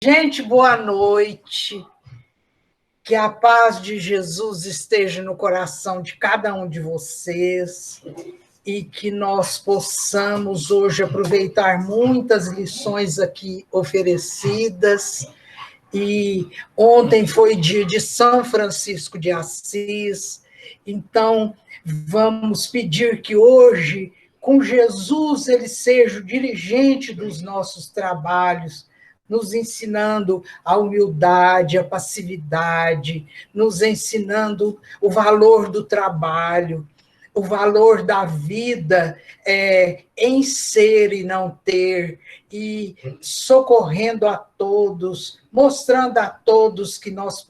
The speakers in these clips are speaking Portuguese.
Gente, boa noite. Que a paz de Jesus esteja no coração de cada um de vocês e que nós possamos hoje aproveitar muitas lições aqui oferecidas. E ontem foi dia de São Francisco de Assis, então vamos pedir que hoje, com Jesus, ele seja o dirigente dos nossos trabalhos, nos ensinando a humildade, a passividade, nos ensinando o valor do trabalho, o valor da vida em ser e não ter, e socorrendo a todos, mostrando a todos que nós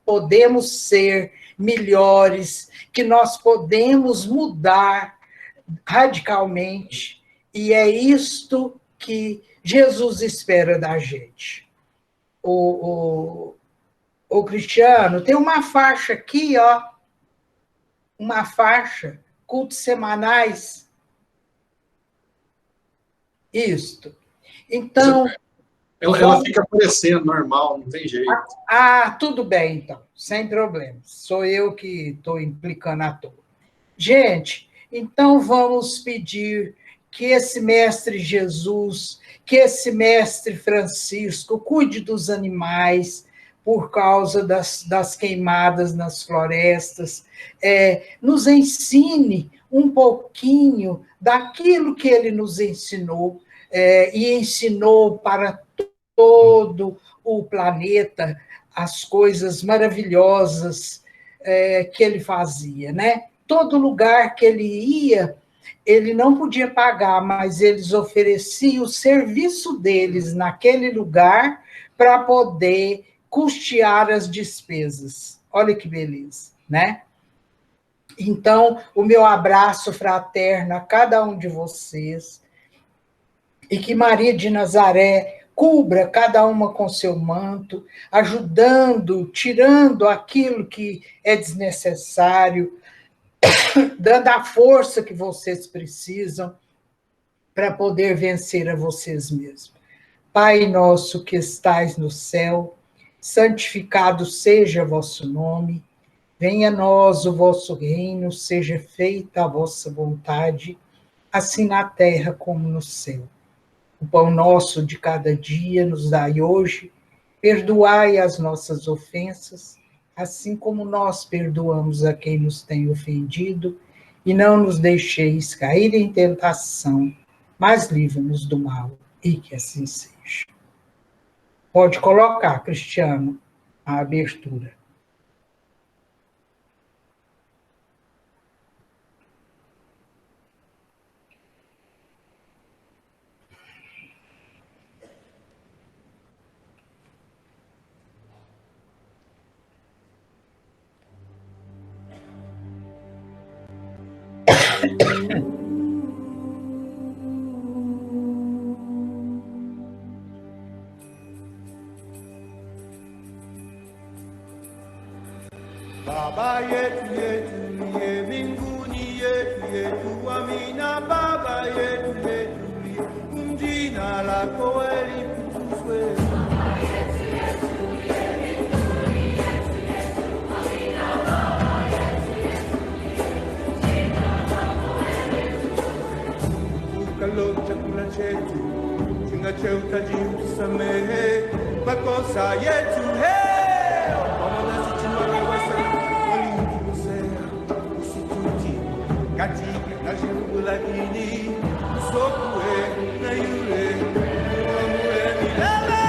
podemos ser melhores, que nós podemos mudar radicalmente, e é isto que Jesus espera da gente. O Cristiano, tem uma faixa aqui, ó, uma faixa, cultos semanais. Isto. Então... Ela fica aparecendo normal, não tem jeito. Tudo bem, então, sem problemas. Sou eu que estou implicando à toa. Gente, então vamos pedir que esse mestre Jesus, que esse mestre Francisco cuide dos animais por causa das queimadas nas florestas, nos ensine um pouquinho daquilo que ele nos ensinou, e ensinou para todo o planeta as coisas maravilhosas que ele fazia, né? Todo lugar que ele ia, ele não podia pagar, mas eles ofereciam o serviço deles naquele lugar para poder custear as despesas. Olha que beleza, né? Então, o meu abraço fraterno a cada um de vocês, e que Maria de Nazaré cubra cada uma com seu manto, ajudando, tirando aquilo que é desnecessário, dando a força que vocês precisam para poder vencer a vocês mesmos. Pai nosso que estais no céu, santificado seja vosso nome, venha a nós o vosso reino, seja feita a vossa vontade, assim na terra como no céu. O pão nosso de cada dia nos dai hoje, perdoai as nossas ofensas, assim como nós perdoamos a quem nos tem ofendido, e não nos deixeis cair em tentação, mas livra-nos do mal, e que assim seja. Pode colocar, Cristiano, a abertura. Baba yetu yetu ye mbinguni yetu yetu, amina. Baba yetu yetu ye, jina lako litukuzwe. Baba yetu yetu ye mbinguni yetu yetu, amina. Baba yetu yetu ye, jina lako litukuzwe. Ukalo chakula chetu, chinga cheuta jiusamehe makosa yetu, katika jimbo la dini, usokwe na yule uamue milele.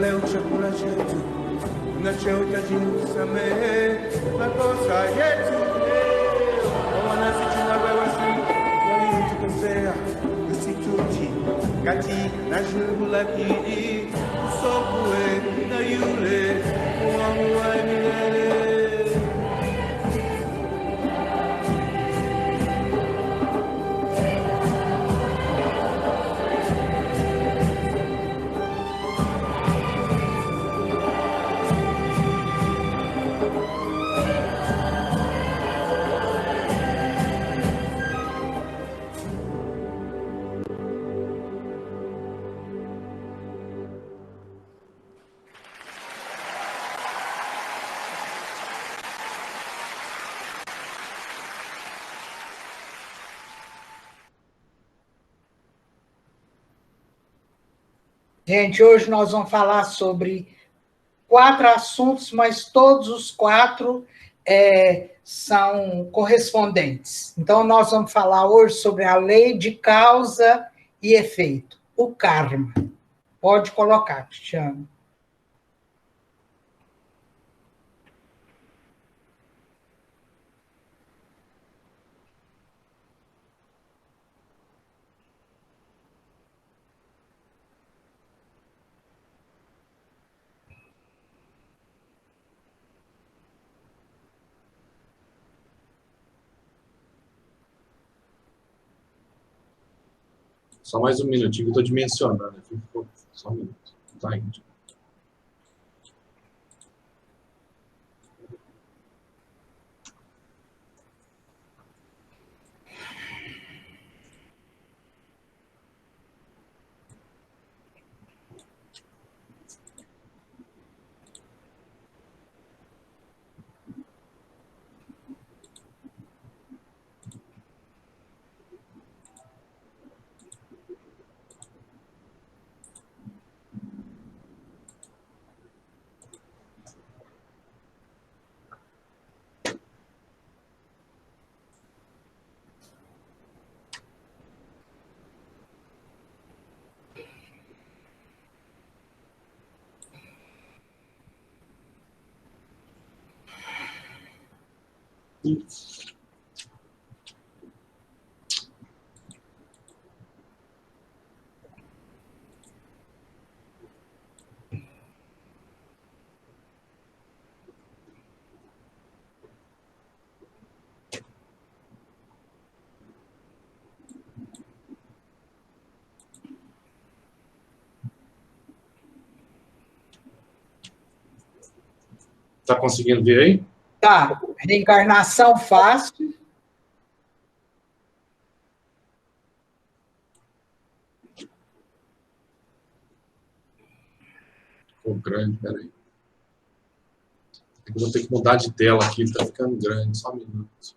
leo chakula chetu, tunachohitaji kusamehe makosa yetu. Wanasichunga wasi waliotukosea, usituti katika na jungu lakini usokwe na yule wangu wa milele. Gente, hoje nós vamos falar sobre 4 assuntos, mas todos os 4 são correspondentes. Então, nós vamos falar hoje sobre a lei de causa e efeito, o karma. Pode colocar, Cristiano. Só mais um minutinho que eu estou dimensionando aqui. Só um minuto. Tá, gente. Tá conseguindo ver aí? Tá. Reencarnação fácil. Ficou grande, peraí. Eu vou ter que mudar de tela aqui, tá ficando grande, só um minuto.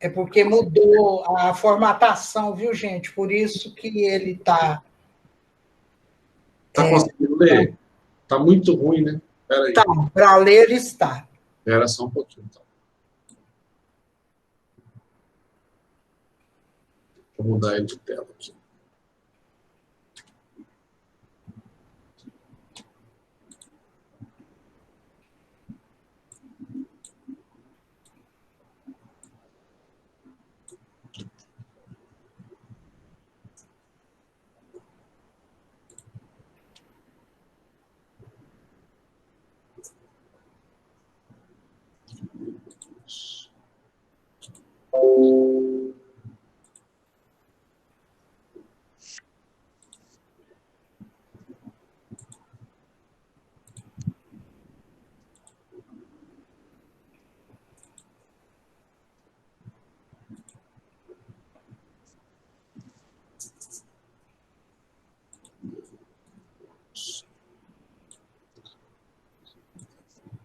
É porque mudou a formatação, viu, gente? Por isso que ele está... Tá conseguindo ler? Tá muito ruim, né? Peraí. Tá, para ler está. Espera só um pouquinho, tá? Vou mudar ele de tela aqui.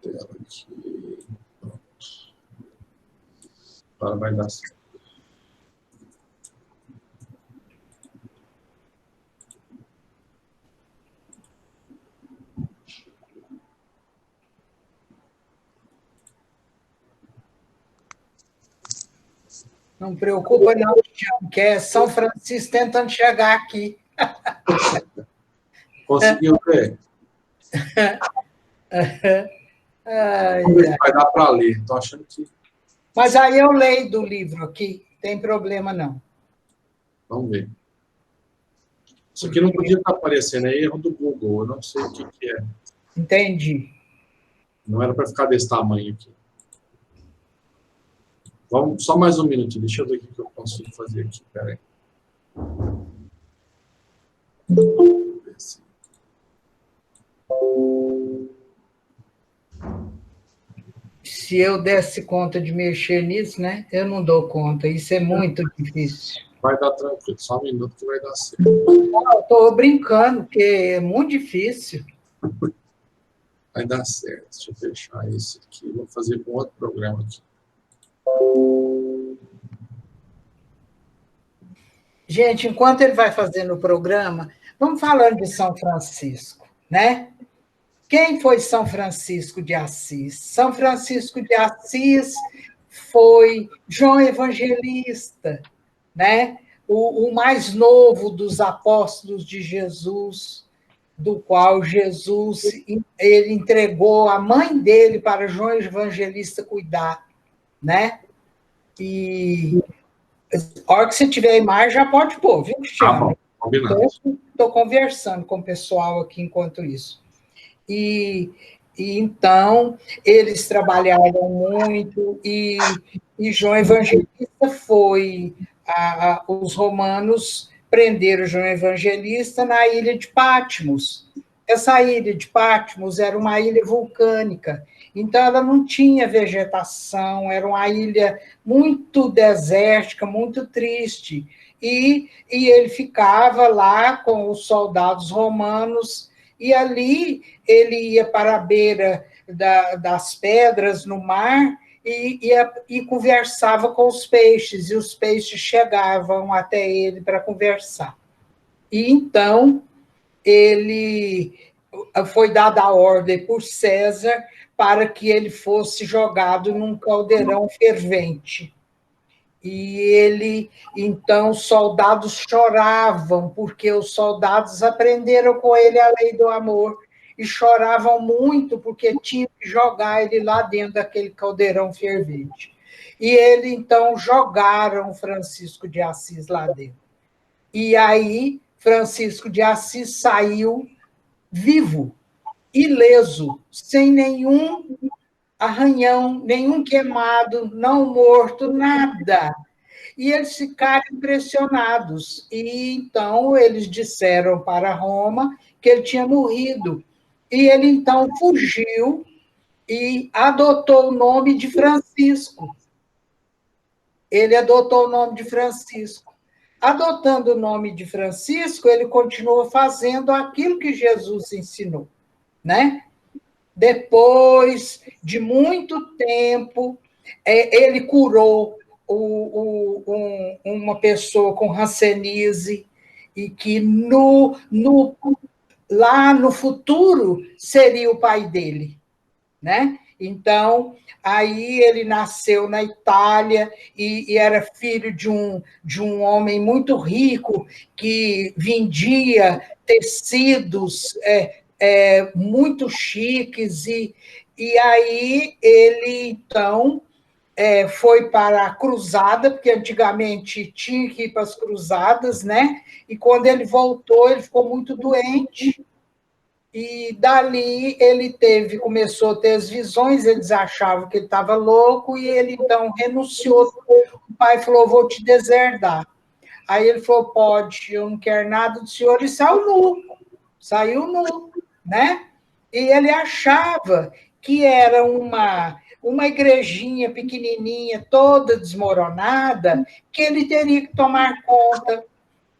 Tela aqui. Pronto. Agora vai dar certo. Não preocupa não, Tião, que é São Francisco tentando chegar aqui. Conseguiu ver? Ai, Vamos ver ai. se vai dar para ler. Estou achando que. Mas aí eu leio do livro aqui, tem problema não. Vamos ver. Isso aqui não podia estar aparecendo, é erro do Google. Eu não sei o que é. Entendi. Não era para ficar desse tamanho aqui. Vamos, só mais um minutinho. Deixa eu ver o que eu consigo fazer aqui. Peraí. Se eu desse conta de mexer nisso, né? Eu não dou conta. Isso é muito difícil. Vai dar tranquilo. Só um minuto que vai dar certo. Não, estou brincando, porque é muito difícil. Vai dar certo. Deixa eu fechar esse aqui. Vou fazer com outro programa aqui. Gente, enquanto ele vai fazendo o programa, vamos falando de São Francisco, né? Quem foi São Francisco de Assis? São Francisco de Assis foi João Evangelista, né? O mais novo dos apóstolos de Jesus, do qual Jesus ele entregou a mãe dele para João Evangelista cuidar, né? E a hora que você tiver a imagem, já pode pôr, viu, Cristiano? Tá bom, combinado. Estou conversando com o pessoal aqui enquanto isso. E então, eles trabalharam muito, e João Evangelista foi... os romanos prenderam João Evangelista na ilha de Patmos. Essa ilha de Patmos era uma ilha vulcânica, então ela não tinha vegetação, era uma ilha muito desértica, muito triste, e ele ficava lá com os soldados romanos, e ali ele ia para a beira das pedras no mar e conversava com os peixes, e os peixes chegavam até ele para conversar. E então ele foi dada a ordem por César para que ele fosse jogado num caldeirão fervente. E ele, então, os soldados choravam, porque os soldados aprenderam com ele a lei do amor, e choravam muito, porque tinham que jogar ele lá dentro daquele caldeirão fervente. E ele, então, jogaram Francisco de Assis lá dentro. E aí, Francisco de Assis saiu vivo, ileso, sem nenhum arranhão, nenhum queimado, não morto, nada. E eles ficaram impressionados. E então eles disseram para Roma que ele tinha morrido. E ele então fugiu e adotou o nome de Francisco. Ele adotou o nome de Francisco. Adotando o nome de Francisco, ele continuou fazendo aquilo que Jesus ensinou, né? Depois de muito tempo, ele curou uma pessoa com hanseníase, e que lá no futuro seria o pai dele, né? Então, aí ele nasceu na Itália e era filho de um homem muito rico que vendia tecidos muito chiques, e aí ele, então, foi para a cruzada, porque antigamente tinha que ir para as cruzadas, né? E quando ele voltou, ele ficou muito doente, e dali ele começou a ter as visões, eles achavam que ele estava louco, e ele, então, renunciou. O pai falou, vou te deserdar. Aí ele falou, pode, eu não quero nada do senhor, e saiu nu, né? E ele achava que era uma igrejinha pequenininha, toda desmoronada, que ele teria que tomar conta.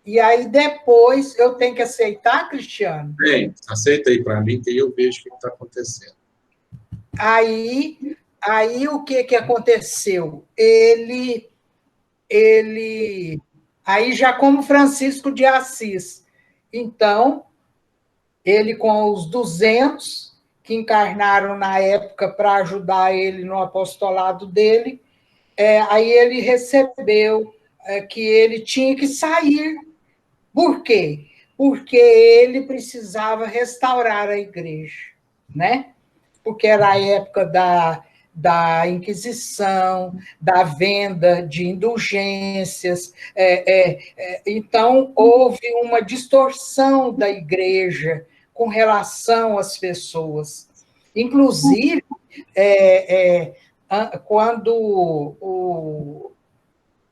E aí depois eu tenho que aceitar, Cristiano? Bem, aceita aí para mim, que aí eu vejo o que está acontecendo. Aí o que aconteceu? Ele aí já como Francisco de Assis. Então, ele com os 200 que encarnaram na época para ajudar ele no apostolado dele, aí ele recebeu que ele tinha que sair. Por quê? porque ele precisava restaurar a igreja, né? Porque era a época da Inquisição, da venda de indulgências. Então, houve uma distorção da igreja com relação às pessoas. Inclusive, quando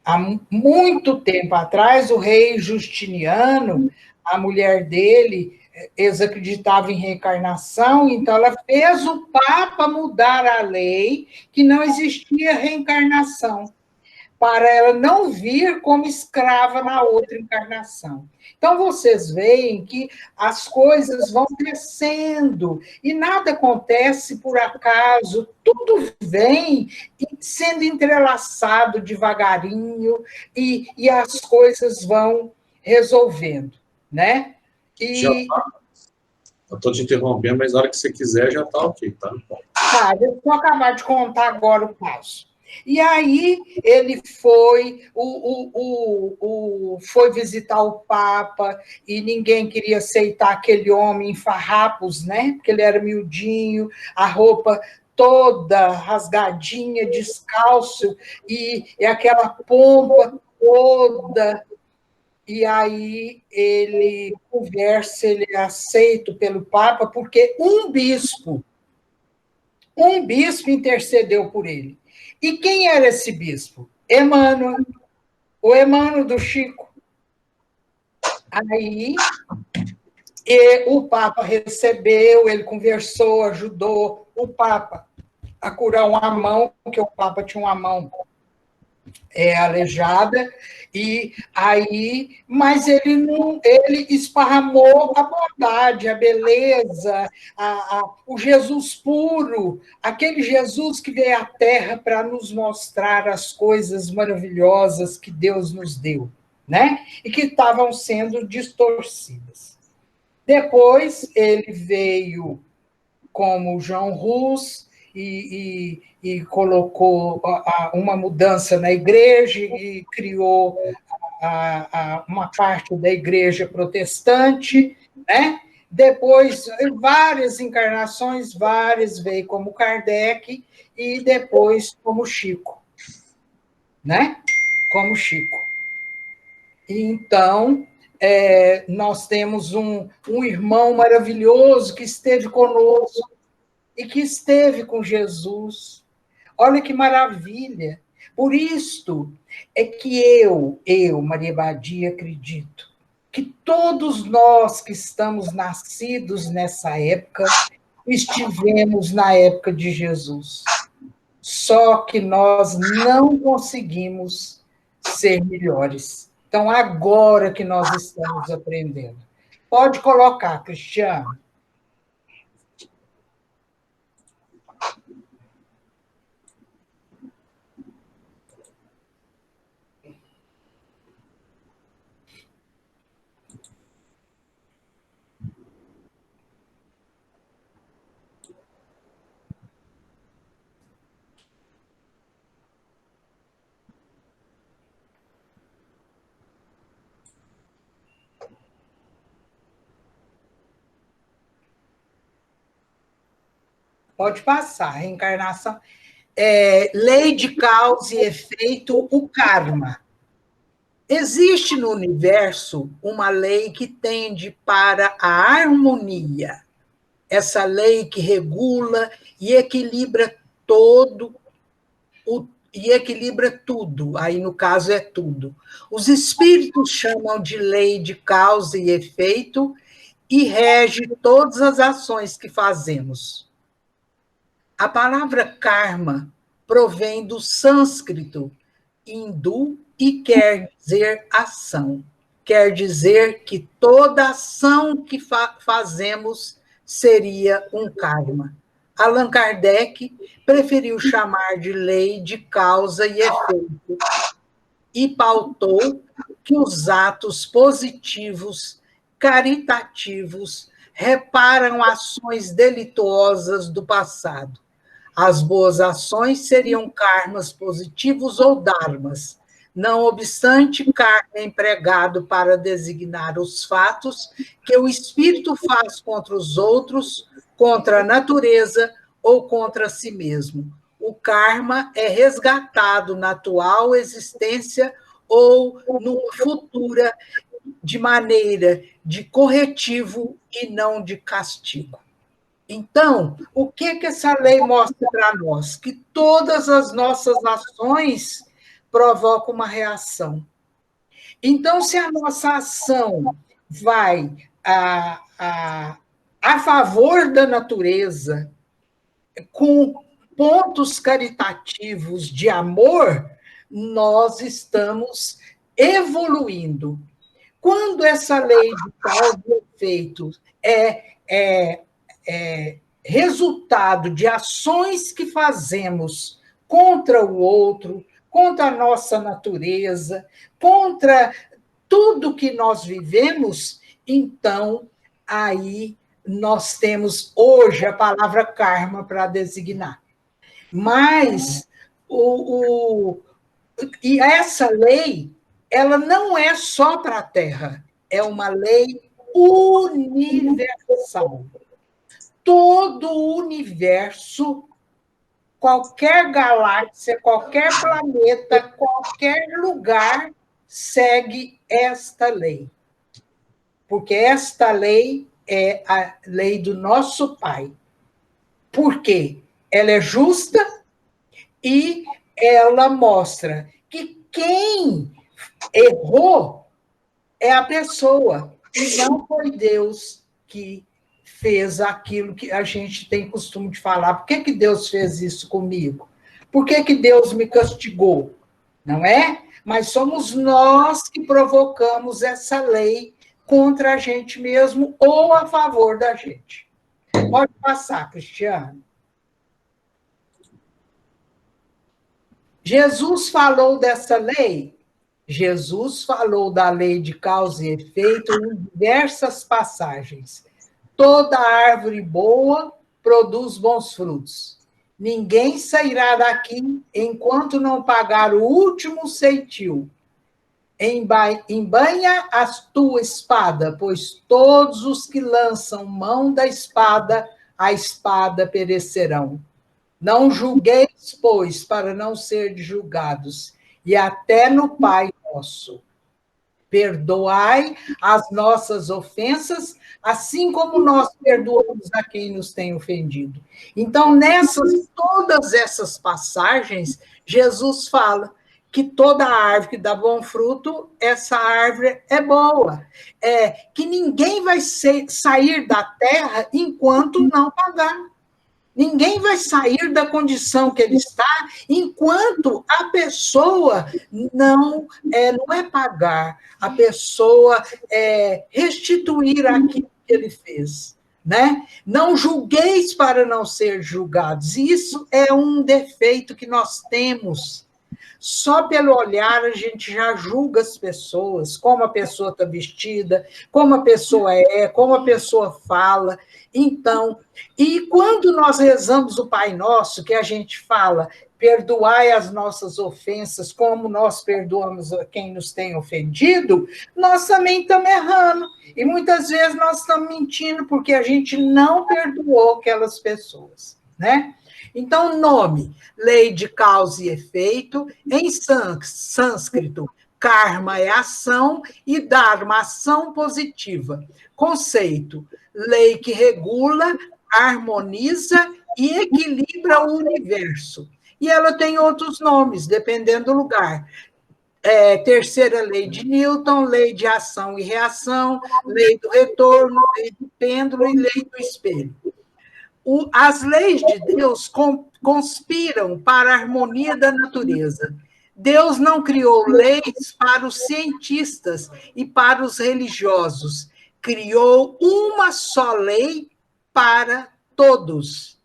há muito tempo atrás, o rei Justiniano, a mulher dele, eles acreditavam em reencarnação, então ela fez o Papa mudar a lei que não existia reencarnação, para ela não vir como escrava na outra encarnação. Então, vocês veem que as coisas vão crescendo e nada acontece por acaso, tudo vem sendo entrelaçado devagarinho e as coisas vão resolvendo, né? Eu estou te interrompendo, mas na hora que você quiser já está ok, tá? Tá, deixa eu acabar de contar agora o caso. E aí ele foi visitar o Papa e ninguém queria aceitar aquele homem em farrapos, né? Porque ele era miudinho, a roupa toda rasgadinha, descalço, e aquela pompa toda. E aí ele conversa, ele é aceito pelo Papa, porque um bispo intercedeu por ele. E quem era esse bispo? Emmanuel, o Emmanuel do Chico. Aí o Papa recebeu, ele conversou, ajudou o Papa a curar uma mão, porque o Papa tinha uma mão aleijada, e aí, mas ele esparramou a bondade, a beleza, o Jesus puro, aquele Jesus que veio à Terra para nos mostrar as coisas maravilhosas que Deus nos deu, né? E que estavam sendo distorcidas. Depois ele veio como João Hus e colocou uma mudança na igreja e criou uma parte da igreja protestante, né? Depois, várias encarnações, veio como Kardec e depois como Chico, né? Como Chico. Então, nós temos um irmão maravilhoso que esteve conosco e que esteve com Jesus. Olha que maravilha! Por isto é que eu, Maria Badia, acredito que todos nós que estamos nascidos nessa época, estivemos na época de Jesus. Só que nós não conseguimos ser melhores. Então, agora que nós estamos aprendendo. Pode colocar, Cristiano. Pode passar, reencarnação. Lei de causa e efeito, o karma. Existe no universo uma lei que tende para a harmonia. Essa lei que regula e equilibra tudo, aí no caso é tudo. Os espíritos chamam de lei de causa e efeito e rege todas as ações que fazemos. A palavra karma provém do sânscrito hindu e quer dizer ação. Quer dizer que toda ação que fazemos seria um karma. Allan Kardec preferiu chamar de lei de causa e efeito e pautou que os atos positivos, caritativos, reparam ações delituosas do passado. As boas ações seriam karmas positivos ou dharmas, Não obstante, carne é empregado para designar os fatos que o espírito faz contra os outros, contra a natureza ou contra si mesmo. O karma é resgatado na atual existência ou numa futura, de maneira de corretivo e não de castigo. Então, o que essa lei mostra para nós? Que todas as nossas ações provocam uma reação. Então, se a nossa ação vai a favor da natureza, com pontos caritativos de amor, nós estamos evoluindo. Quando essa lei de causa e efeito é resultado de ações que fazemos contra o outro, contra a nossa natureza, contra tudo que nós vivemos, então, aí nós temos hoje a palavra karma para designar. Mas, e essa lei, ela não é só para a Terra, é uma lei universal. Todo o universo, qualquer galáxia, qualquer planeta, qualquer lugar, segue esta lei. Porque esta lei é a lei do nosso Pai. Por quê? Ela é justa e ela mostra que quem errou é a pessoa, e não foi Deus que fez aquilo que a gente tem costume de falar. Por que Deus fez isso comigo? Por que Deus me castigou? Não é? Mas somos nós que provocamos essa lei contra a gente mesmo ou a favor da gente. Pode passar, Cristiano. Jesus falou dessa lei? Jesus falou da lei de causa e efeito em diversas passagens. Toda árvore boa produz bons frutos. Ninguém sairá daqui enquanto não pagar o último ceitil. Embanha a tua espada, pois todos os que lançam mão da espada, a espada perecerão. Não julgueis, pois, para não ser julgados, e até no Pai Nosso. Perdoai as nossas ofensas, assim como nós perdoamos a quem nos tem ofendido. Então, todas essas passagens, Jesus fala que toda árvore que dá bom fruto, essa árvore é boa. Que ninguém vai sair da terra enquanto não pagar. Ninguém vai sair da condição que ele está enquanto a pessoa não é pagar, a pessoa restituir aquilo que ele fez. Né? Não julgueis para não ser julgados. Isso é um defeito que nós temos. Só pelo olhar a gente já julga as pessoas, como a pessoa está vestida, como a pessoa como a pessoa fala. Então, e quando nós rezamos o Pai Nosso, que a gente fala, perdoai as nossas ofensas, como nós perdoamos a quem nos tem ofendido, nós também estamos errando. E muitas vezes nós estamos mentindo, porque a gente não perdoou aquelas pessoas, né? Então, nome, lei de causa e efeito, em sânscrito, karma é ação e dharma, ação positiva. Conceito, lei que regula, harmoniza e equilibra o universo. E ela tem outros nomes, dependendo do lugar. Terceira lei de Newton, lei de ação e reação, lei do retorno, lei do pêndulo e lei do espelho. As leis de Deus conspiram para a harmonia da natureza. Deus não criou leis para os cientistas e para os religiosos. Criou uma só lei para todos.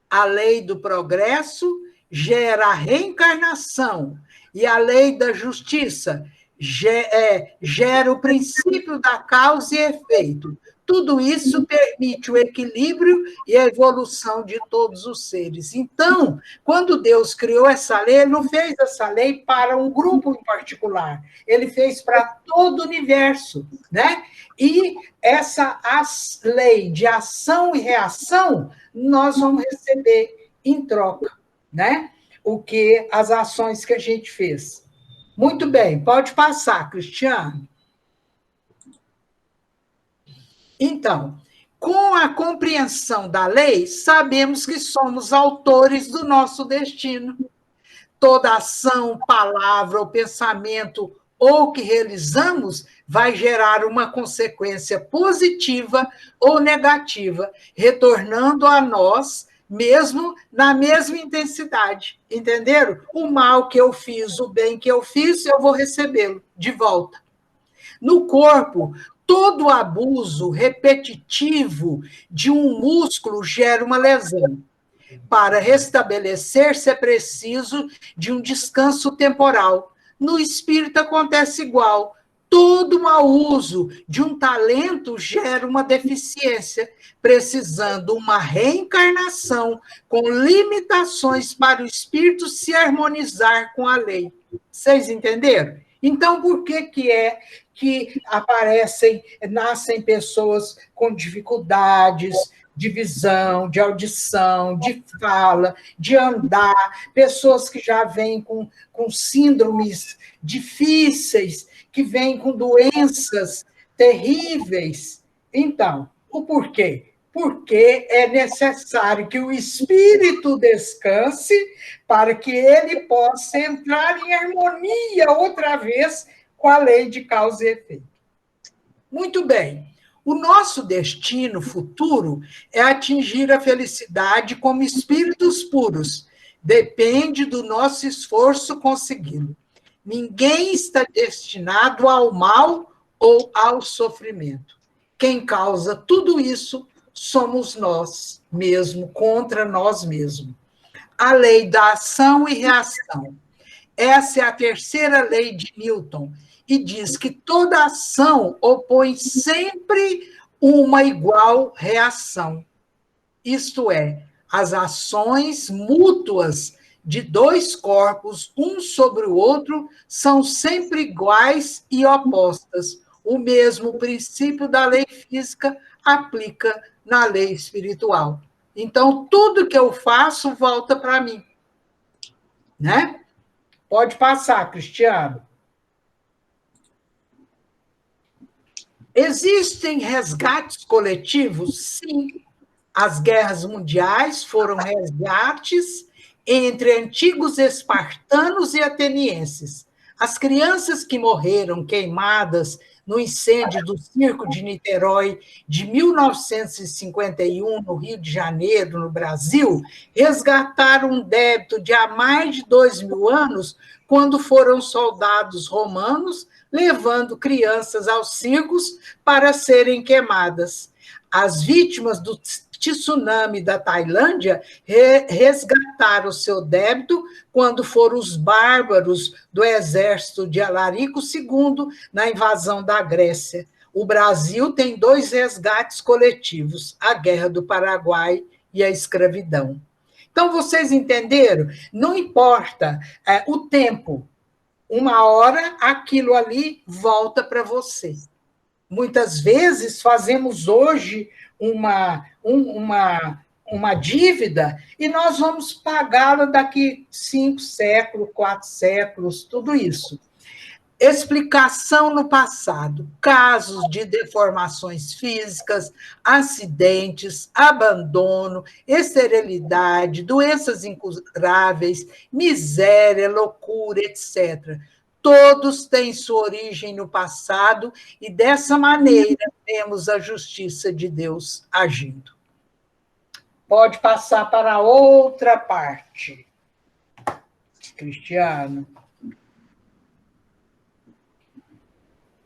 A lei do progresso gera a reencarnação e a lei da justiça gera o princípio da causa e efeito. Tudo isso permite o equilíbrio e a evolução de todos os seres. Então, quando Deus criou essa lei, ele não fez essa lei para um grupo em particular, ele fez para todo o universo, né? E essa lei de ação e reação, nós vamos receber em troca, né? As ações que a gente fez. Muito bem, pode passar, Cristiano. Então, com a compreensão da lei, sabemos que somos autores do nosso destino. Toda ação, palavra ou pensamento ou que realizamos vai gerar uma consequência positiva ou negativa, retornando a nós mesmo na mesma intensidade. Entenderam? O mal que eu fiz, o bem que eu fiz, eu vou recebê-lo de volta. No corpo, todo abuso repetitivo de um músculo gera uma lesão. Para restabelecer-se é preciso de um descanso temporal. No espírito acontece igual. Todo mau uso de um talento gera uma deficiência, precisando uma reencarnação com limitações para o espírito se harmonizar com a lei. Vocês entenderam? Então, por que é que nascem pessoas com dificuldades de visão, de audição, de fala, de andar, pessoas que já vêm com síndromes difíceis, que vêm com doenças terríveis? Então, o porquê? Porque é necessário que o espírito descanse para que ele possa entrar em harmonia outra vez com a lei de causa e efeito. Muito bem. O nosso destino futuro é atingir a felicidade como espíritos puros. Depende do nosso esforço consegui-lo. Ninguém está destinado ao mal ou ao sofrimento. Quem causa tudo isso somos nós mesmos, contra nós mesmos. A lei da ação e reação. Essa é a terceira lei de Newton, e diz que toda ação opõe sempre uma igual reação. Isto é, as ações mútuas de dois corpos, um sobre o outro, são sempre iguais e opostas. O mesmo princípio da lei física aplica na lei espiritual. Então, tudo que eu faço volta para mim. Né? Pode passar, Cristiano. Existem resgates coletivos? Sim. As guerras mundiais foram resgates entre antigos espartanos e atenienses. As crianças que morreram queimadas no incêndio do Circo de Niterói de 1951, no Rio de Janeiro, no Brasil, resgataram um débito de há mais de 2.000 anos, quando foram soldados romanos levando crianças aos circos para serem queimadas. As vítimas do tsunami da Tailândia resgataram seu débito quando foram os bárbaros do exército de Alarico II na invasão da Grécia. O Brasil tem 2 resgates coletivos, a Guerra do Paraguai e a escravidão. Então, vocês entenderam? Não importa o tempo. Uma hora, aquilo ali volta para você. Muitas vezes fazemos hoje uma dívida e nós vamos pagá-la daqui 5 séculos, 4 séculos, tudo isso. Explicação no passado, casos de deformações físicas, acidentes, abandono, esterilidade, doenças incuráveis, miséria, loucura, etc. Todos têm sua origem no passado e, dessa maneira, vemos a justiça de Deus agindo. Pode passar para outra parte, Cristiano.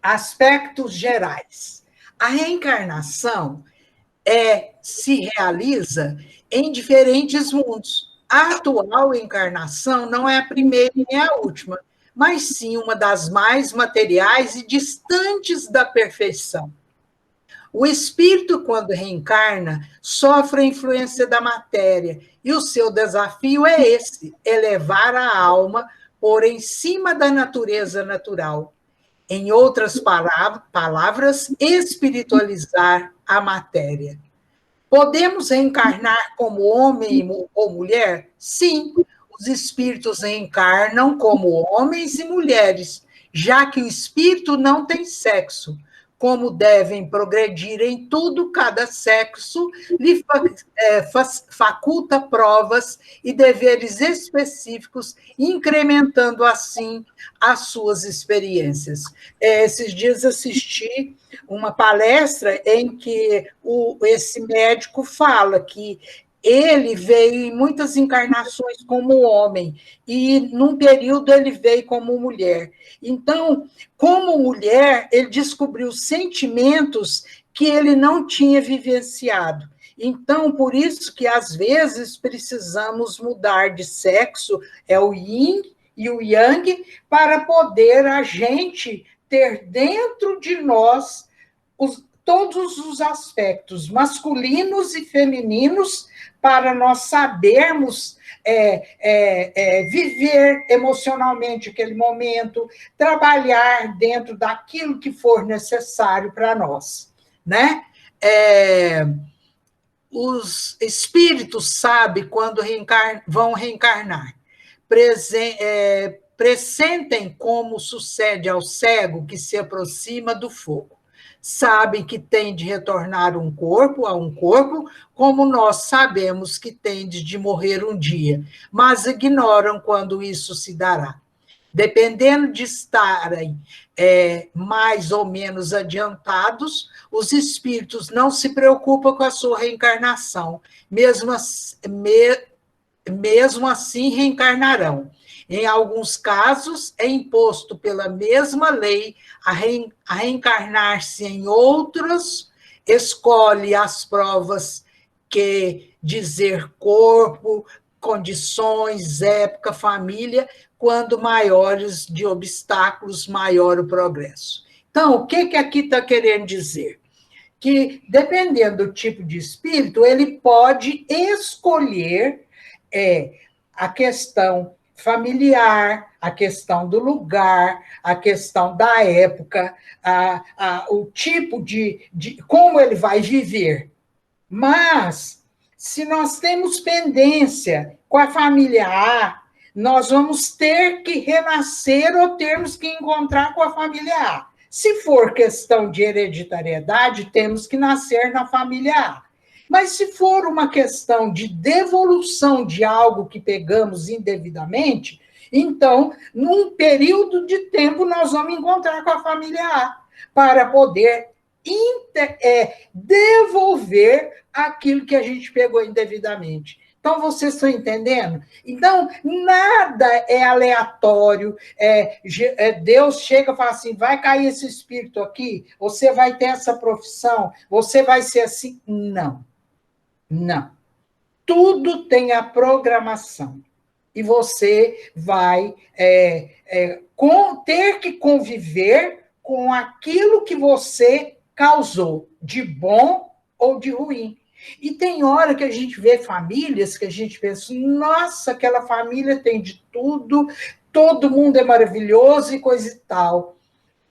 Aspectos gerais. A reencarnação se realiza em diferentes mundos. A atual encarnação não é a primeira nem a última, mas sim uma das mais materiais e distantes da perfeição. O espírito, quando reencarna, sofre a influência da matéria, e o seu desafio é esse: elevar a alma por em cima da natureza natural. Em outras palavras, espiritualizar a matéria. Podemos reencarnar como homem ou mulher? Sim, os espíritos reencarnam como homens e mulheres, já que o espírito não tem sexo. Como devem progredir em tudo, cada sexo lhe faculta provas e deveres específicos, incrementando assim as suas experiências. Esses dias assisti uma palestra em que esse médico fala que ele veio em muitas encarnações como homem, e num período ele veio como mulher. Então, como mulher, ele descobriu sentimentos que ele não tinha vivenciado. Então, por isso que, às vezes, precisamos mudar de sexo, é o yin e o yang, para poder a gente ter dentro de nós todos os aspectos masculinos e femininos, para nós sabermos viver emocionalmente aquele momento, trabalhar dentro daquilo que for necessário para nós, né? Os espíritos sabem quando vão reencarnar, pressentem como sucede ao cego que se aproxima do fogo. Sabem que tem de retornar a um corpo, como nós sabemos que tem de morrer um dia, mas ignoram quando isso se dará. Dependendo de estarem mais ou menos adiantados, os espíritos não se preocupam com a sua reencarnação, mesmo assim reencarnarão. Em alguns casos, é imposto pela mesma lei a reencarnar-se em outros, escolhe as provas que dizer corpo, condições, época, família, quando maiores de obstáculos, maior o progresso. Então, o que aqui está querendo dizer? Que, dependendo do tipo de espírito, ele pode escolher a questão familiar, a questão do lugar, a questão da época, o tipo de como ele vai viver. Mas, se nós temos pendência com a família A, nós vamos ter que renascer ou termos que encontrar com a família A. Se for questão de hereditariedade, temos que nascer na família A. Mas se for uma questão de devolução de algo que pegamos indevidamente, então, num período de tempo, nós vamos encontrar com a família A, para poder devolver aquilo que a gente pegou indevidamente. Então, vocês estão entendendo? Então, nada é aleatório. Deus chega e fala assim, vai cair esse espírito aqui, você vai ter essa profissão, você vai ser assim. Não. Não. Tudo tem a programação. E você vai ter que conviver com aquilo que você causou, de bom ou de ruim. E tem hora que a gente vê famílias que a gente pensa, nossa, aquela família tem de tudo, todo mundo é maravilhoso e coisa e tal.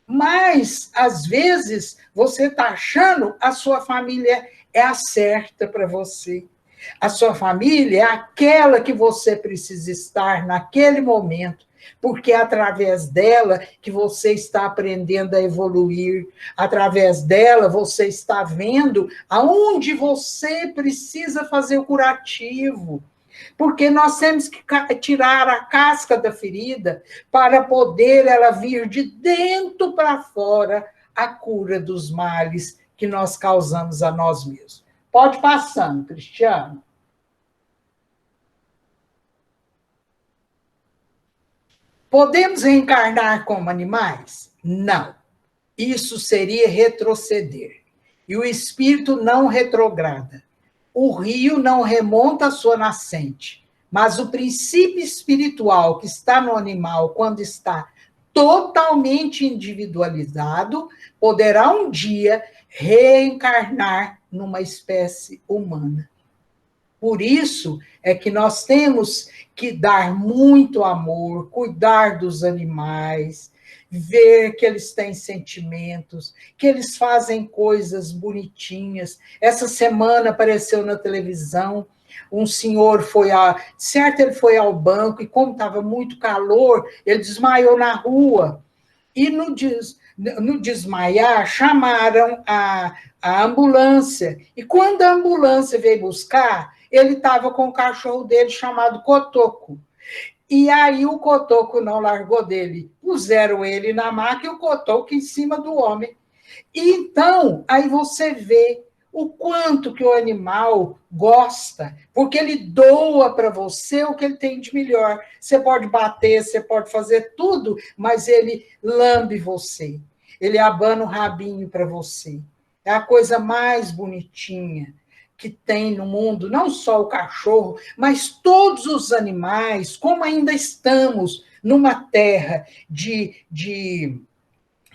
Mas, às vezes, você está achando a sua família é a certa para você. A sua família é aquela que você precisa estar naquele momento, porque é através dela que você está aprendendo a evoluir, através dela você está vendo aonde você precisa fazer o curativo, porque nós temos que tirar a casca da ferida para poder ela vir de dentro para fora a cura dos males que nós causamos a nós mesmos. Pode passando, Cristiano. Podemos reencarnar como animais? Não. Isso seria retroceder. E o espírito não retrograda. O rio não remonta a sua nascente. Mas o princípio espiritual que está no animal, quando está totalmente individualizado, poderá um dia reencarnar numa espécie humana. Por isso é que nós temos que dar muito amor, cuidar dos animais, ver que eles têm sentimentos, que eles fazem coisas bonitinhas. Essa semana apareceu na televisão, um senhor ele foi ao banco, e como estava muito calor, ele desmaiou na rua. E no desmaiar, chamaram a ambulância. E quando a ambulância veio buscar, ele estava com o cachorro dele chamado Cotoco. E aí o Cotoco não largou dele. Puseram ele na maca e o Cotoco em cima do homem. E então, aí você vê o quanto que o animal gosta, porque ele doa para você o que ele tem de melhor. Você pode bater, você pode fazer tudo, mas ele lambe você. Ele abana o rabinho para você. É a coisa mais bonitinha que tem no mundo, não só o cachorro, mas todos os animais, como ainda estamos numa terra de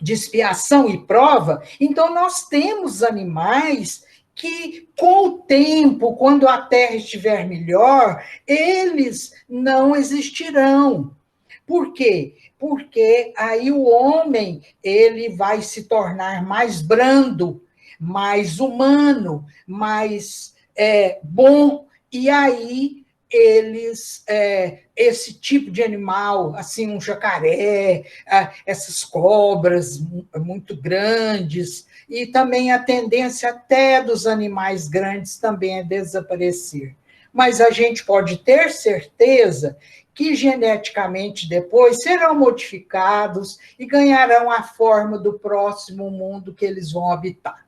expiação e prova, então nós temos animais que, com o tempo, quando a terra estiver melhor, eles não existirão. Por quê? Porque aí o homem ele vai se tornar mais brando, mais humano, mais bom, e aí esse tipo de animal, assim, um jacaré, essas cobras muito grandes, e também a tendência até dos animais grandes também é desaparecer. Mas a gente pode ter certeza que geneticamente depois serão modificados e ganharão a forma do próximo mundo que eles vão habitar.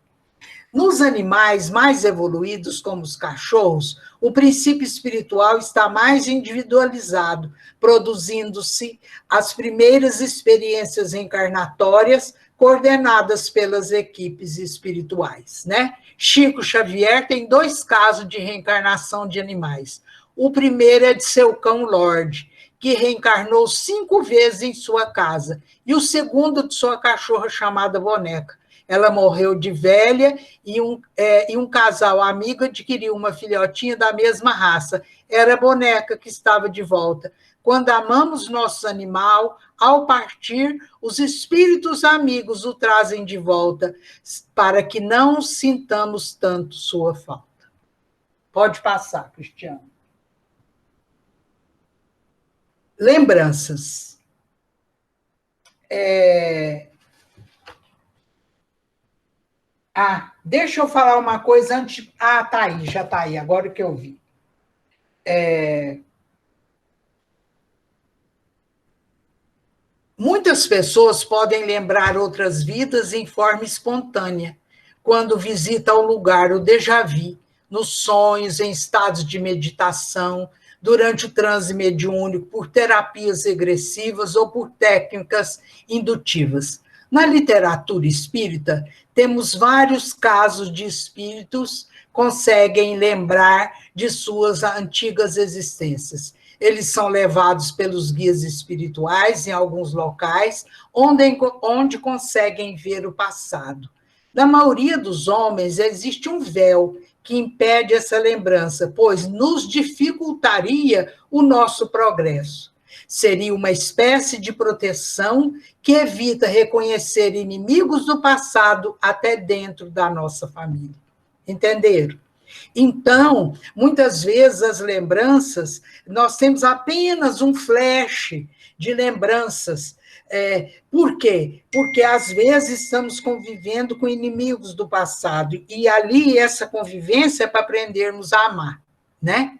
Nos animais mais evoluídos, como os cachorros, o princípio espiritual está mais individualizado, produzindo-se as primeiras experiências reencarnatórias coordenadas pelas equipes espirituais, né? Chico Xavier tem 2 casos de reencarnação de animais. O primeiro é de seu cão Lorde, que reencarnou 5 vezes em sua casa, e o segundo de sua cachorra chamada Boneca. Ela morreu de velha e um casal amigo adquiriu uma filhotinha da mesma raça. Era a Boneca que estava de volta. Quando amamos nosso animal, ao partir, os espíritos amigos o trazem de volta, para que não sintamos tanto sua falta. Pode passar, Cristiano. Lembranças. Deixa eu falar uma coisa antes. Tá aí, já tá aí, agora que eu vi. Muitas pessoas podem lembrar outras vidas em forma espontânea, quando visita o lugar, o déjà vu, nos sonhos, em estados de meditação, durante o transe mediúnico, por terapias regressivas ou por técnicas indutivas. Na literatura espírita, temos vários casos de espíritos que conseguem lembrar de suas antigas existências. Eles são levados pelos guias espirituais em alguns locais, onde conseguem ver o passado. Na maioria dos homens, existe um véu que impede essa lembrança, pois nos dificultaria o nosso progresso. Seria uma espécie de proteção que evita reconhecer inimigos do passado até dentro da nossa família. Entenderam? Então, muitas vezes as lembranças, nós temos apenas um flash de lembranças. Por quê? Porque às vezes estamos convivendo com inimigos do passado, e ali essa convivência é para aprendermos a amar, né?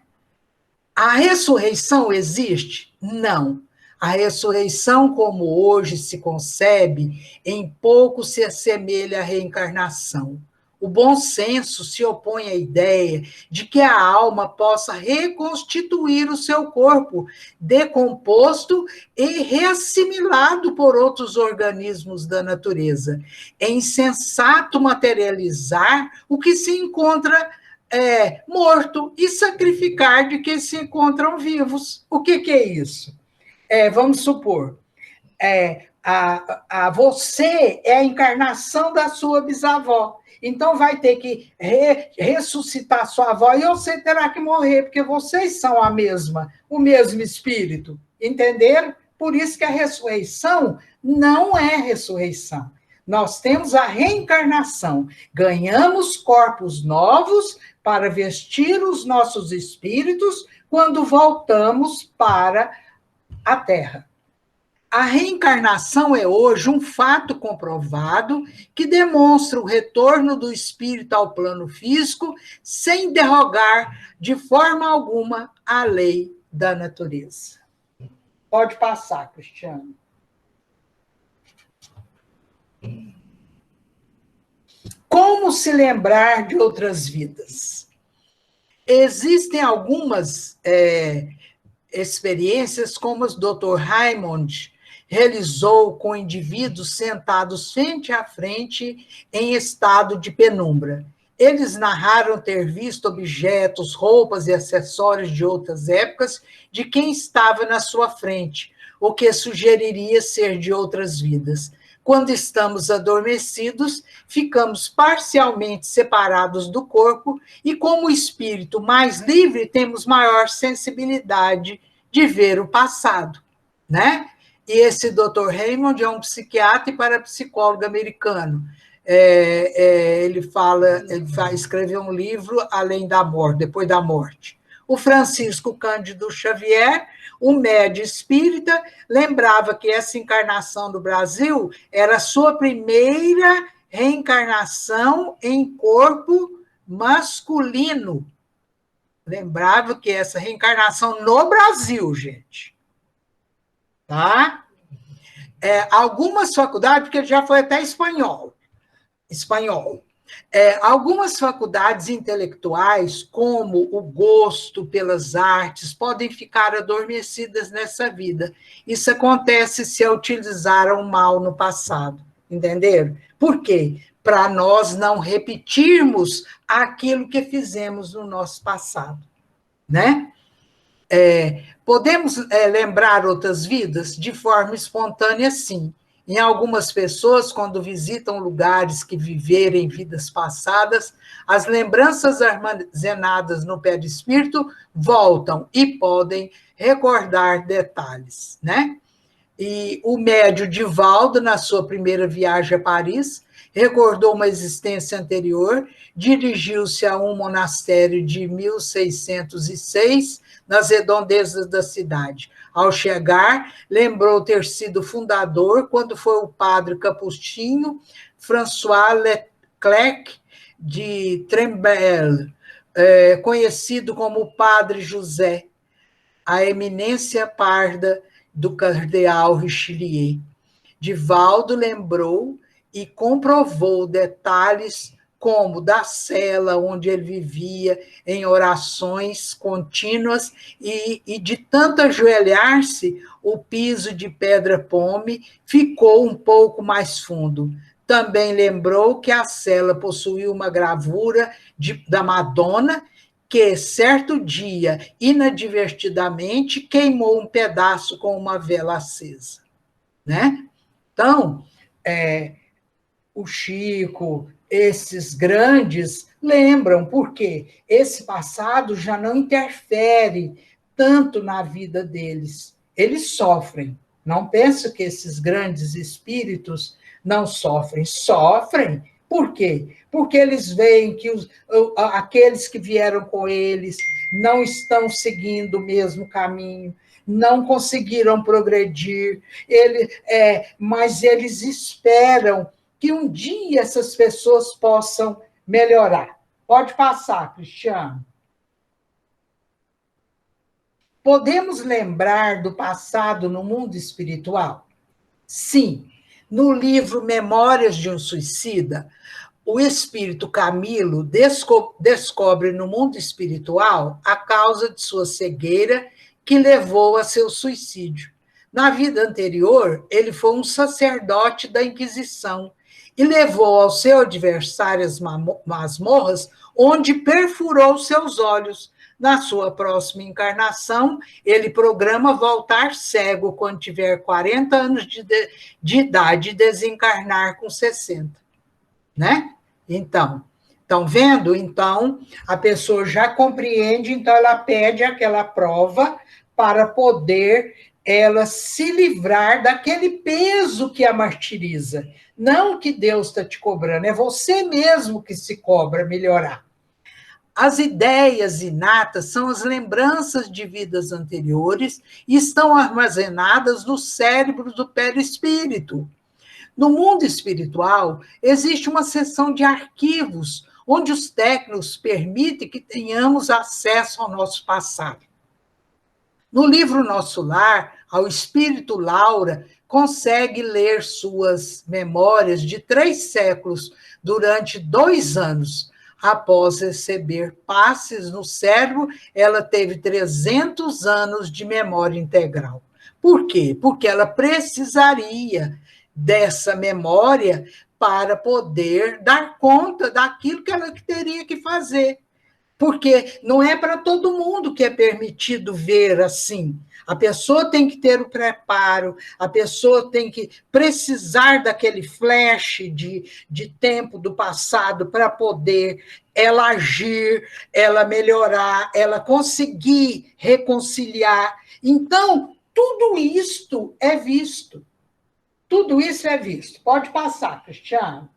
A ressurreição existe? Não. A ressurreição, como hoje se concebe, em pouco se assemelha à reencarnação. O bom senso se opõe à ideia de que a alma possa reconstituir o seu corpo, decomposto e reassimilado por outros organismos da natureza. É insensato materializar o que se encontra morto e sacrificar de que se encontram vivos. O que é isso? Vamos supor, você é a encarnação da sua bisavó, Então vai ter que ressuscitar sua avó e você terá que morrer, porque vocês são o mesmo espírito. Entenderam? Por isso que a ressurreição não é ressurreição. Nós temos a reencarnação. Ganhamos corpos novos para vestir os nossos espíritos quando voltamos para a Terra. A reencarnação é hoje um fato comprovado que demonstra o retorno do espírito ao plano físico sem derrogar de forma alguma a lei da natureza. Pode passar, Cristiano. Como se lembrar de outras vidas? Existem algumas experiências, como o Dr. Raymond realizou com indivíduos sentados frente a frente em estado de penumbra. Eles narraram ter visto objetos, roupas e acessórios de outras épocas de quem estava na sua frente, o que sugeriria ser de outras vidas. Quando estamos adormecidos, ficamos parcialmente separados do corpo e, como espírito mais livre, temos maior sensibilidade de ver o passado, né? E esse Dr. Raymond é um psiquiatra e parapsicólogo americano. Ele escreveu um livro Além da Morte, Depois da Morte. O Francisco Cândido Xavier, o médium espírita, lembrava que essa encarnação do Brasil era a sua primeira reencarnação em corpo masculino. Lembrava que essa reencarnação no Brasil, gente. Tá? Algumas faculdades, porque ele já foi até espanhol. Algumas faculdades intelectuais, como o gosto pelas artes, podem ficar adormecidas nessa vida. Isso acontece se a utilizaram mal no passado, entenderam? Por quê? Para nós não repetirmos aquilo que fizemos no nosso passado, né? Podemos lembrar outras vidas de forma espontânea, sim. Em algumas pessoas, quando visitam lugares que viveram em vidas passadas, as lembranças armazenadas no perispírito voltam e podem recordar detalhes, né? E o médium Divaldo, na sua primeira viagem a Paris, recordou uma existência anterior, dirigiu-se a um monastério de 1606, nas redondezas da cidade. Ao chegar, lembrou ter sido fundador quando foi o padre capuchinho François Leclerc de Trembel, conhecido como o Padre José, a eminência parda do cardeal Richelieu. Divaldo lembrou e comprovou detalhes como da cela onde ele vivia, em orações contínuas, e de tanto ajoelhar-se, o piso de pedra-pome ficou um pouco mais fundo. Também lembrou que a cela possuía uma gravura da Madonna, que, certo dia, inadvertidamente, queimou um pedaço com uma vela acesa, né? Então, o Chico, esses grandes lembram, porque esse passado já não interfere tanto na vida deles. Eles sofrem. Não penso que esses grandes espíritos não sofrem. Sofrem. Por quê? Porque eles veem que aqueles que vieram com eles não estão seguindo o mesmo caminho, não conseguiram progredir, mas eles esperam que um dia essas pessoas possam melhorar. Pode passar, Cristiano. Podemos lembrar do passado no mundo espiritual? Sim. No livro Memórias de um Suicida, o espírito Camilo descobre no mundo espiritual a causa de sua cegueira que levou a seu suicídio. Na vida anterior, ele foi um sacerdote da Inquisição e levou ao seu adversário as masmorras, onde perfurou seus olhos. Na sua próxima encarnação, ele programa voltar cego quando tiver 40 anos de idade e desencarnar com 60. Né? Então, estão vendo? Então, a pessoa já compreende, então ela pede aquela prova para poder ela se livrar daquele peso que a martiriza. Não que Deus está te cobrando, é você mesmo que se cobra melhorar. As ideias inatas são as lembranças de vidas anteriores e estão armazenadas no cérebro do perispírito. No mundo espiritual, existe uma seção de arquivos, onde os técnicos permitem que tenhamos acesso ao nosso passado. No livro Nosso Lar, ao espírito Laura consegue ler suas memórias de 3 séculos durante 2 anos. Após receber passes no cérebro, ela teve 300 anos de memória integral. Por quê? Porque ela precisaria dessa memória para poder dar conta daquilo que ela teria que fazer. Porque não é para todo mundo que é permitido ver assim. A pessoa tem que ter o preparo, a pessoa tem que precisar daquele flash de tempo do passado para poder ela agir, ela melhorar, ela conseguir reconciliar. Então, tudo isto é visto. Tudo isso é visto. Pode passar, Cristiano.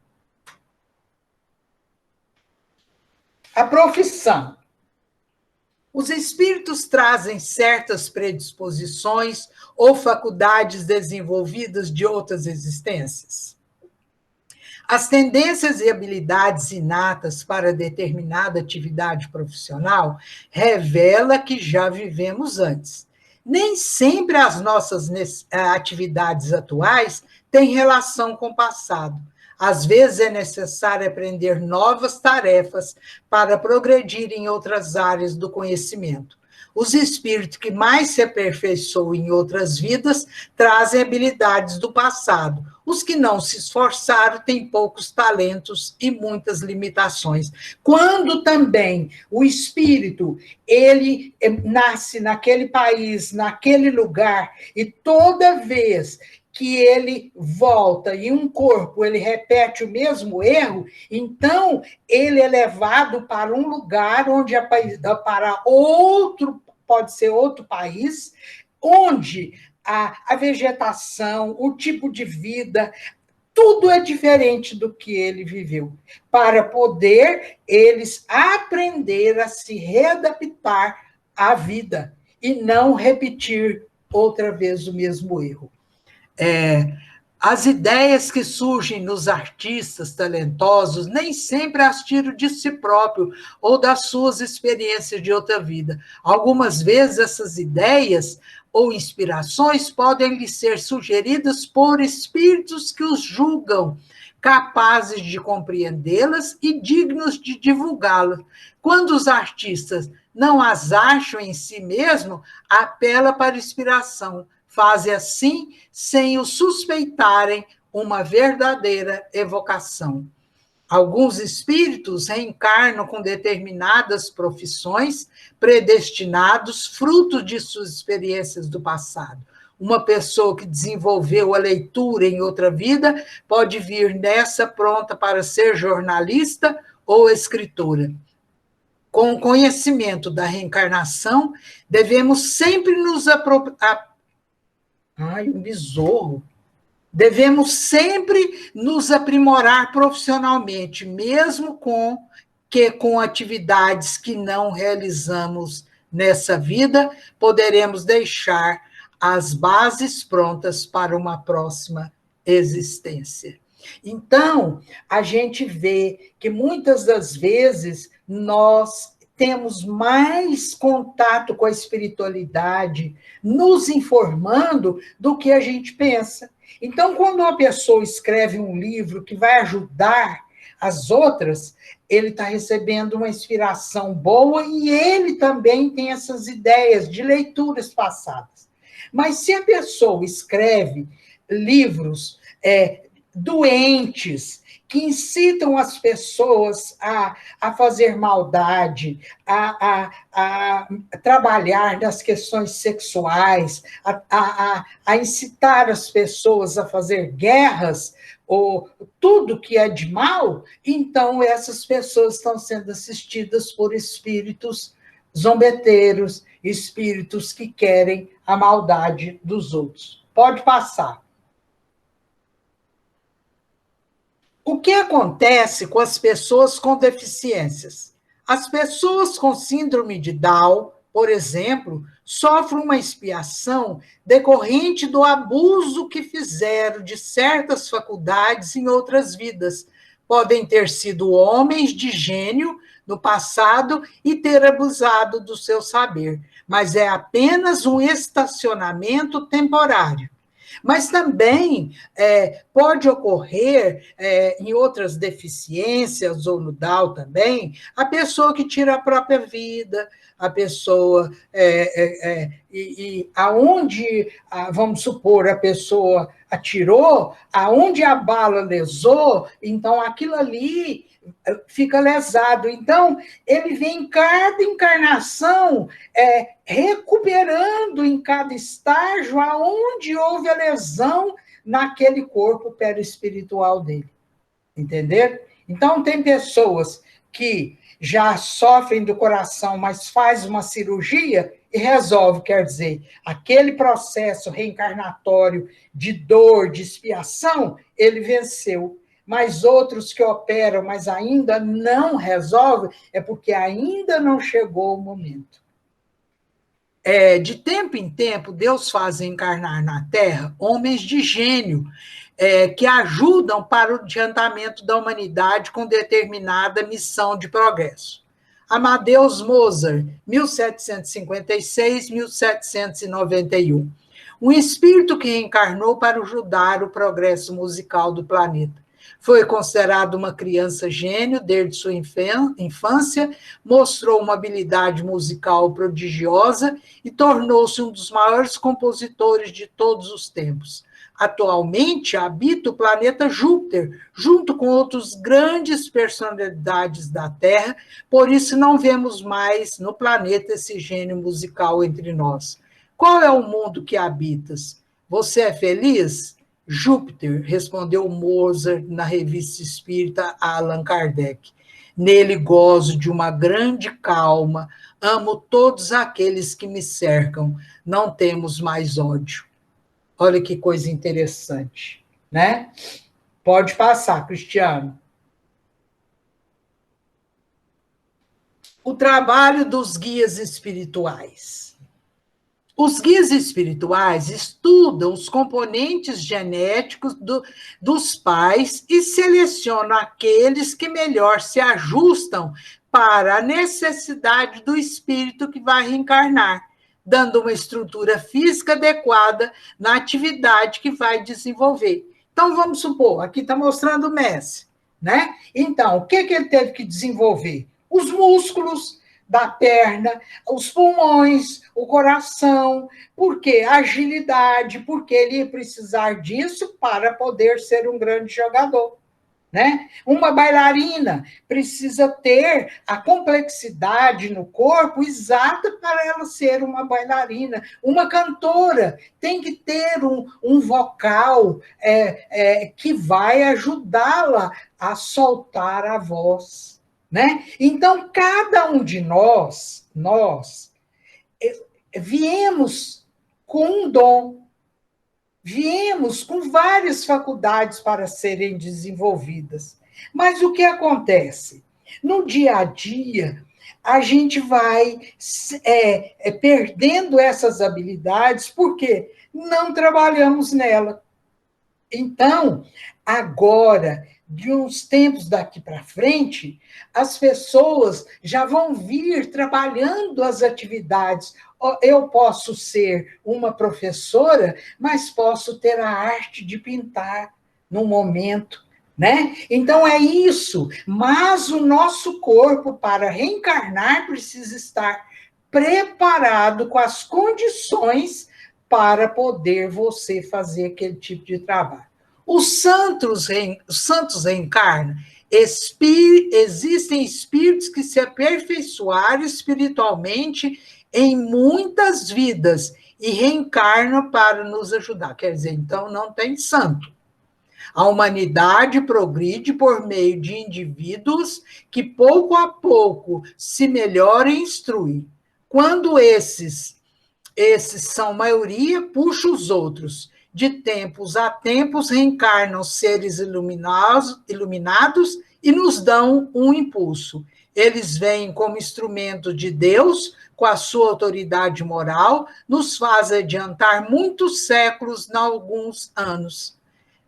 A profissão. Os espíritos trazem certas predisposições ou faculdades desenvolvidas de outras existências. As tendências e habilidades inatas para determinada atividade profissional revela que já vivemos antes. Nem sempre as nossas atividades atuais têm relação com o passado. Às vezes é necessário aprender novas tarefas para progredir em outras áreas do conhecimento. Os espíritos que mais se aperfeiçoam em outras vidas trazem habilidades do passado. Os que não se esforçaram têm poucos talentos e muitas limitações. Quando também o espírito, ele nasce naquele país, naquele lugar, e toda vez que ele volta e um corpo ele repete o mesmo erro, então ele é levado para um lugar onde é para outro, pode ser outro país, onde a vegetação, o tipo de vida, tudo é diferente do que ele viveu, para poder eles aprender a se readaptar à vida e não repetir outra vez o mesmo erro. As ideias que surgem nos artistas talentosos nem sempre as tiram de si próprio ou das suas experiências de outra vida. Algumas vezes essas ideias ou inspirações podem lhe ser sugeridas por espíritos que os julgam capazes de compreendê-las e dignos de divulgá-las. Quando os artistas não as acham em si mesmos, apela para a inspiração. Fazem assim sem o suspeitarem uma verdadeira evocação. Alguns espíritos reencarnam com determinadas profissões, predestinados, fruto de suas experiências do passado. Uma pessoa que desenvolveu a leitura em outra vida pode vir nessa pronta para ser jornalista ou escritora. Com o conhecimento da reencarnação, devemos sempre nos um besouro. Devemos sempre nos aprimorar profissionalmente, mesmo com atividades que não realizamos nessa vida, poderemos deixar as bases prontas para uma próxima existência. Então, a gente vê que muitas das vezes nós temos mais contato com a espiritualidade, nos informando do que a gente pensa. Então, quando uma pessoa escreve um livro que vai ajudar as outras, ele está recebendo uma inspiração boa e ele também tem essas ideias de leituras passadas. Mas se a pessoa escreve livros doentes, que incitam as pessoas a fazer maldade, a trabalhar nas questões sexuais, a incitar as pessoas a fazer guerras, ou tudo que é de mal, então essas pessoas estão sendo assistidas por espíritos zombeteiros, espíritos que querem a maldade dos outros. Pode passar. O que acontece com as pessoas com deficiências? As pessoas com síndrome de Down, por exemplo, sofrem uma expiação decorrente do abuso que fizeram de certas faculdades em outras vidas. Podem ter sido homens de gênio no passado e ter abusado do seu saber, mas é apenas um estacionamento temporário. Mas também pode ocorrer, em outras deficiências, ou no Down também, a pessoa que tira a própria vida, a pessoa, aonde, vamos supor, a pessoa atirou, aonde a bala lesou, então aquilo ali fica lesado. Então, ele vem em cada encarnação, recuperando em cada estágio aonde houve a lesão naquele corpo perispiritual dele. Entender? Então, tem pessoas que já sofrem do coração, mas faz uma cirurgia e resolve, quer dizer, aquele processo reencarnatório de dor, de expiação, ele venceu. Mas outros que operam, mas ainda não resolvem, é porque ainda não chegou o momento. De tempo em tempo, Deus faz encarnar na Terra homens de gênio, que ajudam para o adiantamento da humanidade com determinada missão de progresso. Amadeus Mozart, 1756-1791. Um espírito que reencarnou para ajudar o progresso musical do planeta. Foi considerado uma criança gênio desde sua infância, mostrou uma habilidade musical prodigiosa e tornou-se um dos maiores compositores de todos os tempos. Atualmente, habita o planeta Júpiter, junto com outras grandes personalidades da Terra, por isso não vemos mais no planeta esse gênio musical entre nós. Qual é o mundo que habitas? Você é feliz? Júpiter, respondeu Mozart na revista espírita a Allan Kardec. Nele gozo de uma grande calma, amo todos aqueles que me cercam, não temos mais ódio. Olha que coisa interessante, né? Pode passar, Cristiano. O trabalho dos guias espirituais. Os guias espirituais estudam os componentes genéticos dos pais e selecionam aqueles que melhor se ajustam para a necessidade do espírito que vai reencarnar, dando uma estrutura física adequada na atividade que vai desenvolver. Então, vamos supor, aqui está mostrando o Messi, né? Então, o que ele teve que desenvolver? Os músculos da perna, os pulmões, o coração, porque agilidade, porque ele ia precisar disso para poder ser um grande jogador, né? Uma bailarina precisa ter a complexidade no corpo exata para ela ser uma bailarina. Uma cantora tem que ter um vocal que vai ajudá-la a soltar a voz, né? Então, cada um de nós viemos com um dom, viemos com várias faculdades para serem desenvolvidas. Mas o que acontece? No dia a dia, a gente vai perdendo essas habilidades porque não trabalhamos nela. Então, agora, de uns tempos daqui para frente, as pessoas já vão vir trabalhando as atividades. Eu posso ser uma professora, mas posso ter a arte de pintar num momento, né? Então é isso, mas o nosso corpo, para reencarnar, precisa estar preparado com as condições para poder você fazer aquele tipo de trabalho. Os santos reencarnam. Existem espíritos que se aperfeiçoaram espiritualmente em muitas vidas e reencarnam para nos ajudar. Quer dizer, então, não tem santo. A humanidade progride por meio de indivíduos que, pouco a pouco, se melhoram e instruem. Quando esses são maioria, puxa os outros. De tempos a tempos, reencarnam seres iluminados e nos dão um impulso. Eles vêm como instrumento de Deus, com a sua autoridade moral, nos faz adiantar muitos séculos em alguns anos.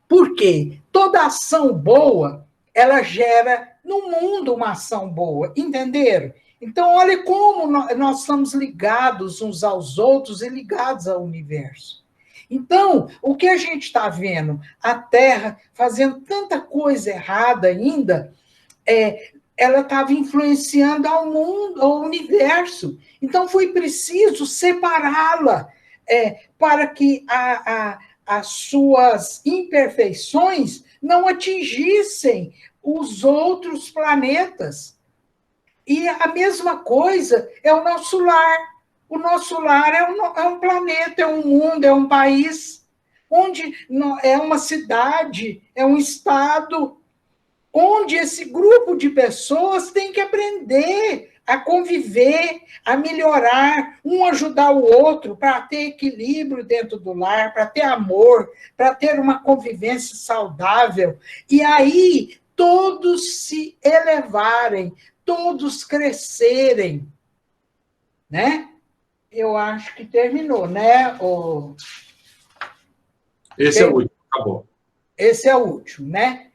Por quê? Toda ação boa, ela gera no mundo uma ação boa, entenderam? Então, olha como nós estamos ligados uns aos outros e ligados ao universo. Então, o que a gente está vendo? A Terra fazendo tanta coisa errada ainda, ela estava influenciando ao mundo, ao universo. Então, foi preciso separá-la para que as suas imperfeições não atingissem os outros planetas. E a mesma coisa é o nosso lar. O nosso lar é um planeta, é um mundo, é um país, onde é uma cidade, é um estado, onde esse grupo de pessoas tem que aprender a conviver, a melhorar, um ajudar o outro, para ter equilíbrio dentro do lar, para ter amor, para ter uma convivência saudável. E aí, todos se elevarem, todos crescerem, né? Eu acho que terminou, né? Esse é o último, acabou. Esse é o último, né?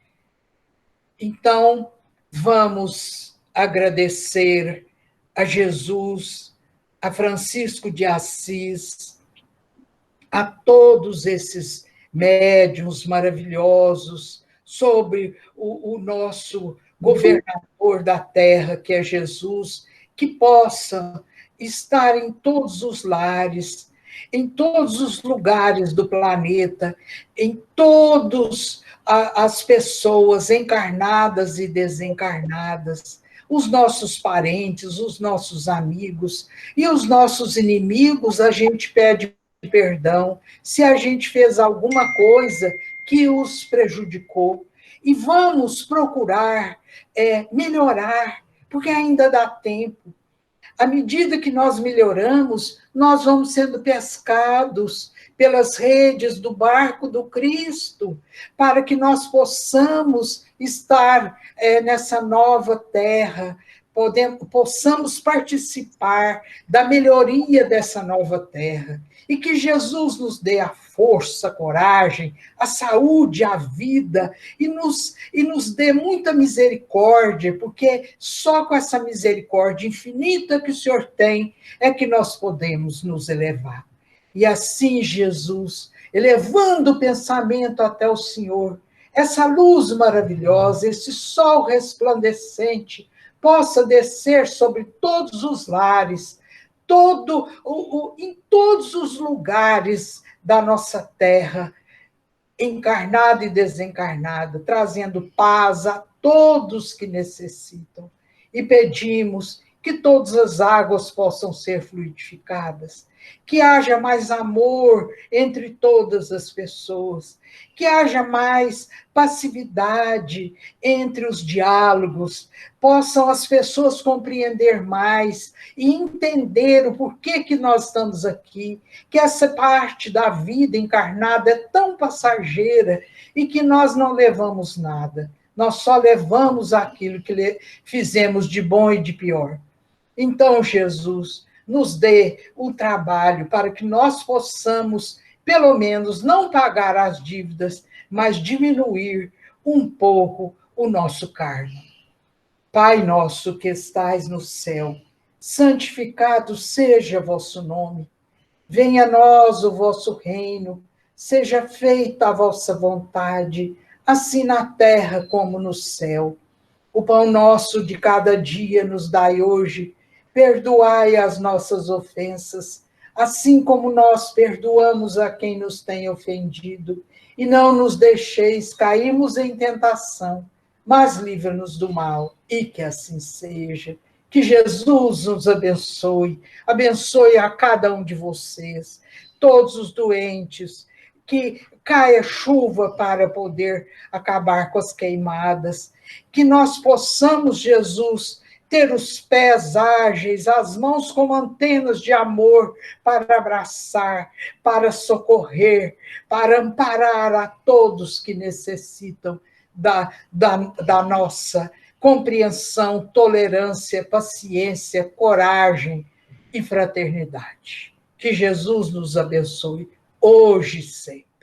Então, vamos agradecer a Jesus, a Francisco de Assis, a todos esses médiuns maravilhosos, sobre o nosso governador da terra, que é Jesus, que possa estar em todos os lares, em todos os lugares do planeta, em todas as pessoas encarnadas e desencarnadas, os nossos parentes, os nossos amigos e os nossos inimigos. A gente pede perdão se a gente fez alguma coisa que os prejudicou, e vamos procurar melhorar, porque ainda dá tempo. À medida que nós melhoramos, nós vamos sendo pescados pelas redes do barco do Cristo, para que nós possamos estar nessa nova terra, possamos participar da melhoria dessa nova terra, e que Jesus nos dê a força, a coragem, a saúde, a vida, e nos dê muita misericórdia, porque só com essa misericórdia infinita que o Senhor tem é que nós podemos nos elevar. E assim, Jesus, elevando o pensamento até o Senhor, essa luz maravilhosa, esse sol resplandecente, possa descer sobre todos os lares, em todos os lugares da nossa terra, encarnada e desencarnada, trazendo paz a todos que necessitam. E pedimos que todas as águas possam ser fluidificadas, que haja mais amor entre todas as pessoas, que haja mais passividade entre os diálogos, possam as pessoas compreender mais e entender o porquê que nós estamos aqui, que essa parte da vida encarnada é tão passageira e que nós não levamos nada, nós só levamos aquilo que fizemos de bom e de pior. Então, Jesus, nos dê um trabalho para que nós possamos, pelo menos, não pagar as dívidas, mas diminuir um pouco o nosso karma. Pai nosso que estais no céu, santificado seja vosso nome. Venha a nós o vosso reino, seja feita a vossa vontade, assim na terra como no céu. O pão nosso de cada dia nos dai hoje. Perdoai as nossas ofensas, assim como nós perdoamos a quem nos tem ofendido. E não nos deixeis cairmos em tentação, mas livra-nos do mal. E que assim seja. Que Jesus nos abençoe. Abençoe a cada um de vocês, todos os doentes, que caia chuva para poder acabar com as queimadas, que nós possamos, Jesus, ter os pés ágeis, as mãos como antenas de amor para abraçar, para socorrer, para amparar a todos que necessitam da nossa compreensão, tolerância, paciência, coragem e fraternidade. Que Jesus nos abençoe hoje e sempre.